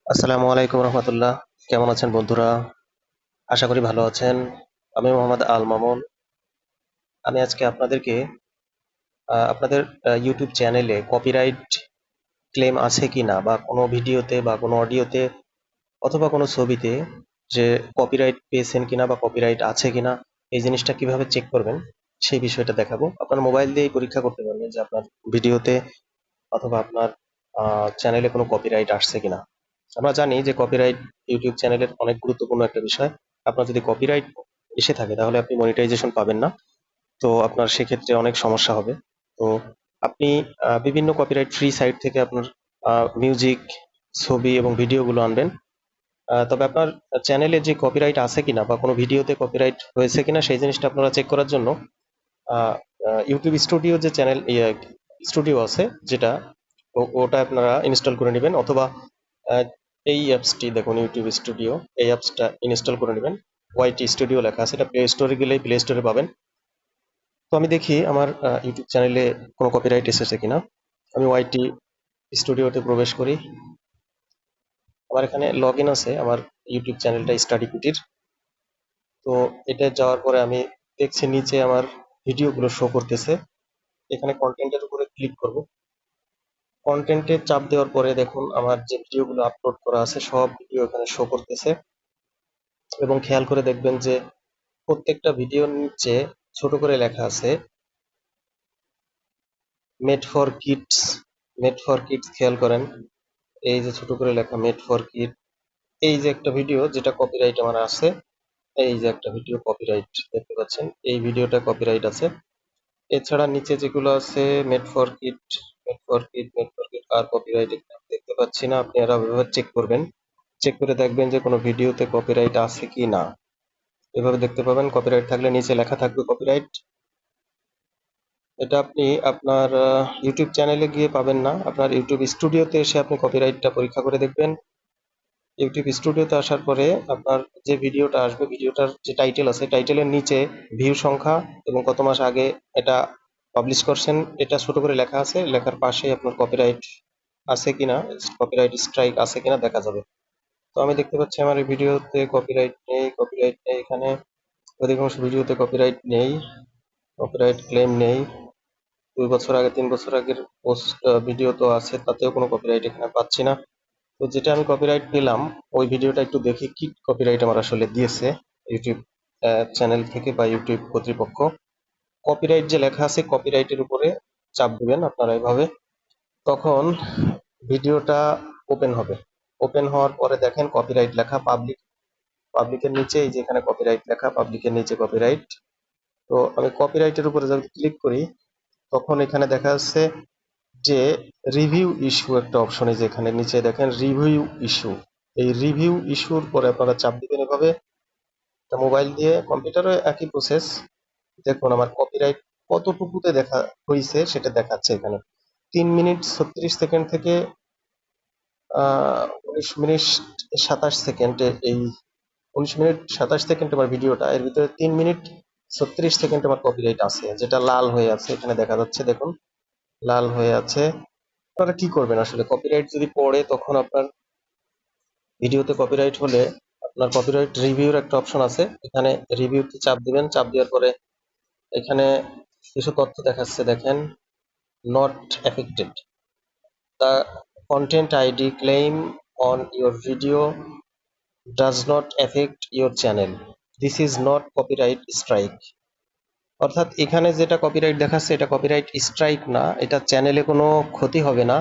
আসসালামু আলাইকুম রহমতুল্লাহ। কেমন আছেন বন্ধুরা? আশা করি ভালো আছেন। আমি মোহাম্মদ আল মামুন। আমি আজকে আপনাদেরকে আপনাদের ইউটিউব চ্যানেলে কপিরাইট ক্লেম আছে কিনা বা কোনো ভিডিওতে বা কোনো অডিওতে অথবা কোনো ছবিতে যে কপিরাইট পেয়েছেন কিনা বা কপিরাইট আছে কিনা এই জিনিসটা কিভাবে চেক করবেন সেই বিষয়টা দেখাবো। আপনার মোবাইল দিয়েই পরীক্ষা করতে পারবেন যে আপনার ভিডিওতে অথবা আপনার চ্যানেলে কোনো কপিরাইট আসছে কিনা। আমরা জানি যে কপিরাইট ইউটিউব চ্যানেলের অনেক গুরুত্বপূর্ণ একটা বিষয়। আপনার যদি কপিরাইট এসে থাকে তাহলে আপনি মনিটাইজেশন পাবেন না। তো আপনার সেক্ষেত্রে অনেক সমস্যা হবে। তো আপনি বিভিন্ন কপিরাইট ফ্রি সাইট থেকে আপনার মিউজিক, ছবি এবং ভিডিওগুলো আনবেন। তবে আপনার চ্যানেলে যে কপিরাইট আছে কিনা বা কোনো ভিডিওতে কপিরাইট হয়েছে কিনা সেই জিনিসটা আপনারা চেক করার জন্য ইউটিউব স্টুডিও যে চ্যানেল স্টুডিও আছে যেটা ওটা আপনারা ইনস্টল করে নেবেন, অথবা আহ, এই অ্যাপসটি দেখুন ইউটিউব স্টুডিও, এই অ্যাপসটা ইনস্টল করে নেবেন। ওয়াইটি স্টুডিও লেখা আছে, এটা প্লে স্টোরে গেলেই প্লে স্টোরে পাবেন। তো আমি দেখি আমার ইউটিউব চ্যানেলে কোনো কপিরাইট এসেছে কিনা। আমি ওয়াইটি স্টুডিওতে প্রবেশ করি। আমার এখানে লগ ইন আছে আমার ইউটিউব চ্যানেলটা স্টাডি কুটির। তো এটা যাওয়ার পরে আমি দেখছি নিচে আমার ভিডিওগুলো শো করতেছে। এখানে কন্টেন্টের উপরে ক্লিক করব। কন্টেন্টে চাপ দেওয়ার পরে দেখুন আমার যে ভিডিওগুলো আপলোড করা আছে সব ভিডিও এখানে শো করতেছে। এবং খেয়াল করে দেখবেন যে প্রত্যেকটা ভিডিওর নিচে ছোট করে লেখা আছে made for kids. Made for kids খেয়াল করেন, এই যে ছোট করে লেখা মেড ফর কিড। এই যে একটা ভিডিও যেটা কপিরাইট আমার আছে, এই যে একটা ভিডিও কপিরাইট দেখতে পাচ্ছেন, এই ভিডিওটা কপিরাইট আছে। এছাড়া নিচে যেগুলো আছে made for kid, made for kid, made for kid, আর কপিরাইট দেখতে পাচ্ছি না। আপনি এরা এভাবে চেক করবেন, চেক করে দেখবেন যে কোনো ভিডিওতে কপিরাইট আছে কি না। এভাবে দেখতে পাবেন কপিরাইট থাকলে নিচে লেখা থাকবে কপিরাইট। এটা আপনি আপনার ইউটিউব চ্যানেলে গিয়ে পাবেন না, আপনার ইউটিউব স্টুডিওতে এসে আপনি কপিরাইটটা পরীক্ষা করে দেখবেন। ইউটিউব স্টুডিওতে আসার পরে আপনার যে ভিডিওটা আসবে, ভিডিওটার যে টাইটেল আছে টাইটেলের নিচে ভিউ সংখ্যা এবং কত মাস আগে এটা পাবলিশ করছেন এটা ছোট করে লেখা আছে, লেখার পাশে আপনার কপিরাইট আছে কিনা, কপিরাইট স্ট্রাইক আছে কিনা দেখা যাবে। তো আমি দেখতে পাচ্ছি আমার এই ভিডিওতে কপিরাইট নেই, কপিরাইট নেই। এখানে অধিকাংশ ভিডিওতে কপিরাইট নেই, কপিরাইট ক্লেম নেই। 2 বছর আগে 3 বছর আগের পোস্ট ভিডিও তো আছে, তাতেও কোনো কপিরাইট এখানে পাচ্ছি না। তো যেটা আমি কপিরাইট পেলাম ওই ভিডিওটা একটু দেখি কি কপিরাইট আমার আসলে দিয়েছে ইউটিউব চ্যানেল থেকে বা ইউটিউব কর্তৃপক্ষ। কপিরাইট যে লেখা আছে কপিরাইটের উপরে চাপ দিবেন আপনারা এভাবে, তখন ভিডিওটা ওপেন হবে। ওপেন হওয়ার পরে দেখেন কপিরাইট লেখা পাবলিক, পাবলিকের নিচে এই যে এখানে কপিরাইট লেখা, পাবলিকের নিচে কপিরাইট। তো আমি কপিরাইটের উপরে যদি ক্লিক করি তখন এখানে দেখা যাচ্ছে যে রিভিউ ইস্যু একটা অপশন, এই যে এখানে নিচে দেখেন রিভিউ ইস্যু। এই রিভিউ ইস্যুর পরে আপনারা চাপ দিবেন এভাবে। মোবাইল দিয়ে কম্পিউটারও একই প্রসেস। দেখুন আমার কপিরাইট কতটুকুতে দেখা হয়েছে সেটা দেখাচ্ছে এখানে। 3 মিনিট 36 সেকেন্ড থেকে 19 মিনিট 27 সেকেন্ডে, এই 19 মিনিট 27 সেকেন্ড আমার ভিডিওটা, এর ভিতরে 3 মিনিট 36 সেকেন্ড আমার কপিরাইট আছে, যেটা লাল হয়ে আছে এখানে দেখা যাচ্ছে দেখুন, লাল হয়ে আছে। আপনারা কি করবেন আসলে কপিরাইট যদি পড়ে তখন আপনার ভিডিওতে কপিরাইট হলে আপনার কপিরাইট রিভিউর একটা অপশন আছে, এখানে রিভিউতে চাপ দিবেন। চাপ দেওয়ার পরে এখানে কিছু তথ্য দেখাচ্ছে দেখেন, not affected, the content ID claim on your video does not effect your channel, this is not copyright strike. অর্থাৎ এখানে যেটা কপিরাইট দেখাচ্ছে এটা কপিরাইট স্ট্রাইক না, এটা চ্যানেলে কোনো ক্ষতি হবে না,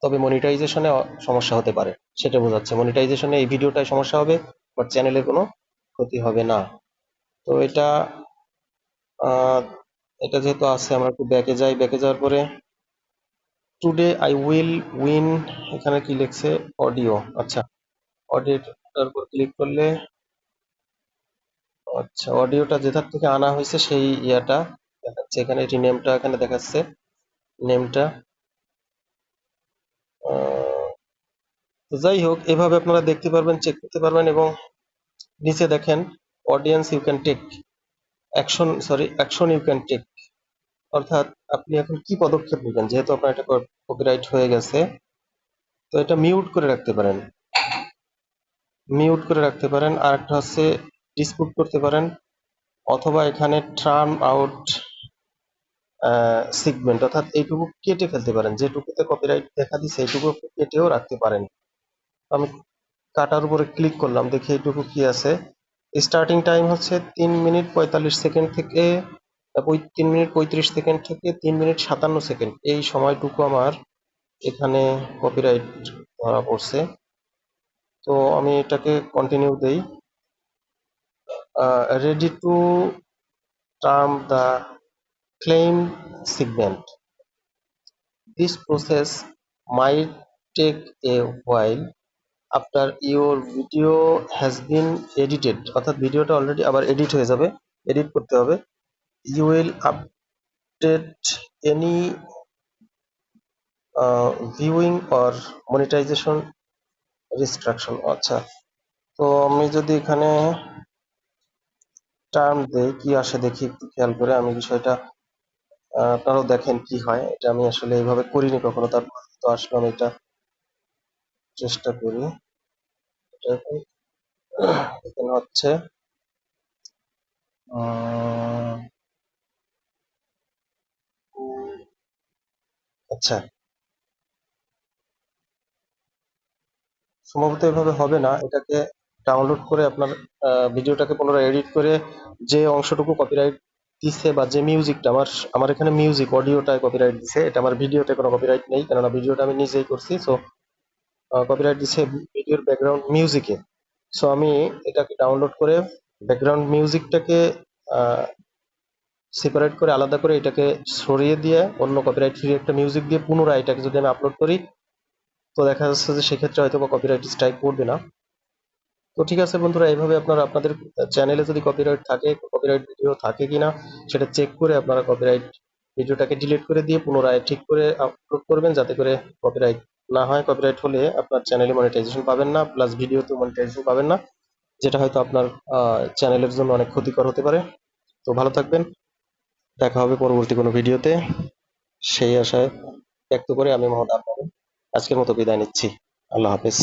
তবে মনিটাইজেশনে সমস্যা হতে পারে, সেটা বোঝাচ্ছে। মনিটাইজেশনে এই ভিডিওটায় সমস্যা হবে বাট চ্যানেলের কোনো ক্ষতি হবে না। তো এটা আহ, এটা যেহেতু আছে আমরা একটু ব্যাকে যাই, ব্যাকে যাওয়ার পরে টুডে আই উইল উইন, এখানে কি লিখছে অডিও, আচ্ছা অডিওটার উপর ক্লিক করলে আচ্ছা অডিওটা যেটার থেকে আনা হয়েছে সেই ইয়াটা দেখাচ্ছে এখানে, এটি নেমটা এখানে দেখাচ্ছে, নেমটা। তো যাই হোক এভাবে আপনারা দেখতে পারবেন, চেক করতে পারবেন। এবং নিচে দেখেন audience you can take action, sorry action you can take, অর্থাৎ আপনি এখন কি পদক্ষেপ নেবেন, যেহেতু আপনার এটা কপিরাইট হয়ে গেছে। তো এটা মিউট করে রাখতে পারেন, মিউট করে রাখতে পারেন, আর একটা হচ্ছে ডিসপুট করতে পারেন, অথবা এখানে টার্ন আউট সেগমেন্ট অর্থাৎ এইটুকু কেটে ফেলতে পারেন, যেটুকুতে কপিরাইট দেখা দিচ্ছে এইটুকু কেটেও রাখতে পারেন। আমি কাটার উপরে ক্লিক করলাম, দেখি এইটুকু কি আছে। স্টার্টিং টাইম হচ্ছে 3 মিনিট 45 সেকেন্ড থেকে 3 মিনিট 35 সেকেন্ড থেকে 3 মিনিট 57 সেকেন্ড, এই সময়টুকু আমার এখানে কপিরাইট ধরা পড়ছে। তো আমি এটাকে কন্টিনিউ দেই। Ready to term the claim segment, this process might take a while after your video has been edited, অর্থাৎ ভিডিওটা অলরেডি আবার এডিট হয়ে যাবে, এডিট করতে হবে। You will update any viewing or monetization restriction। আচ্ছা, তো আমি যদি এখানে টার্ম দেই কি আসে দেখি একটু খেয়াল করে, আমি বিষয়টা আপনারাও দেখেন কি হয়। এটা আমি আসলে এইভাবে করিনি কখনো, তারপর তো আসলে আমি এটা চেষ্টা করি। এটা এখানে হচ্ছে আচ্ছা, সম্ভবত এভাবে হবে না, এটাকে ডাউনলোড করে আপনার ভিডিওটাকে পুনরায় এডিট করে যে অংশটুকু কপিরাইট দিছে বা যে মিউজিকটা আমার আমার এখানে মিউজিক অডিওটায় কপিরাইট দিছে, এটা আমার ভিডিওতে কোনো কপিরাইট নেই, কেননা ভিডিওটা আমি নিজেই করছি। সো কপিরাইট দিছে ভিডিওর ব্যাকগ্রাউন্ড মিউজিকে। সো আমি এটাকে ডাউনলোড করে ব্যাকগ্রাউন্ড মিউজিকটাকে সেপারেট করে আলাদা করে এটাকে সরিয়ে দিয়ে অন্য কপিরাইট ফ্রি একটা মিউজিক দিয়ে পুনরায় এটাকে যদি আমি আপলোড করি, তো দেখা যাচ্ছে যে সেক্ষেত্রে হয়তো বা কপিরাইট স্ট্রাইক পড়বে না। তো ঠিক আছে বন্ধুরা, এইভাবে আপনারা আপনাদের চ্যানেলে যদি কপিরাইট থাকে, কপিরাইট ভিডিও থাকে কিনা সেটা চেক করে আপনারা কপিরাইট ভিডিওটাকে ডিলিট করে দিয়ে পুনরায় ঠিক করে আপলোড করবেন, যাতে করে কপিরাইট না হয়। কপিরাইট হলে আপনার চ্যানেলে মনিটাইজেশন পাবেন না, প্লাস ভিডিওতে মনিটাইজেশন পাবেন না, যেটা হয়তো আপনার চ্যানেলের জন্য অনেক ক্ষতিকর হতে পারে। তো ভালো থাকবেন, দেখা হবে পরবর্তী কোনো ভিডিওতে, সেই আশায় ব্যক্ত করে আমি মোহাম্মদ আলম আজকের মতো বিদায় নিচ্ছি। আল্লাহ হাফেজ।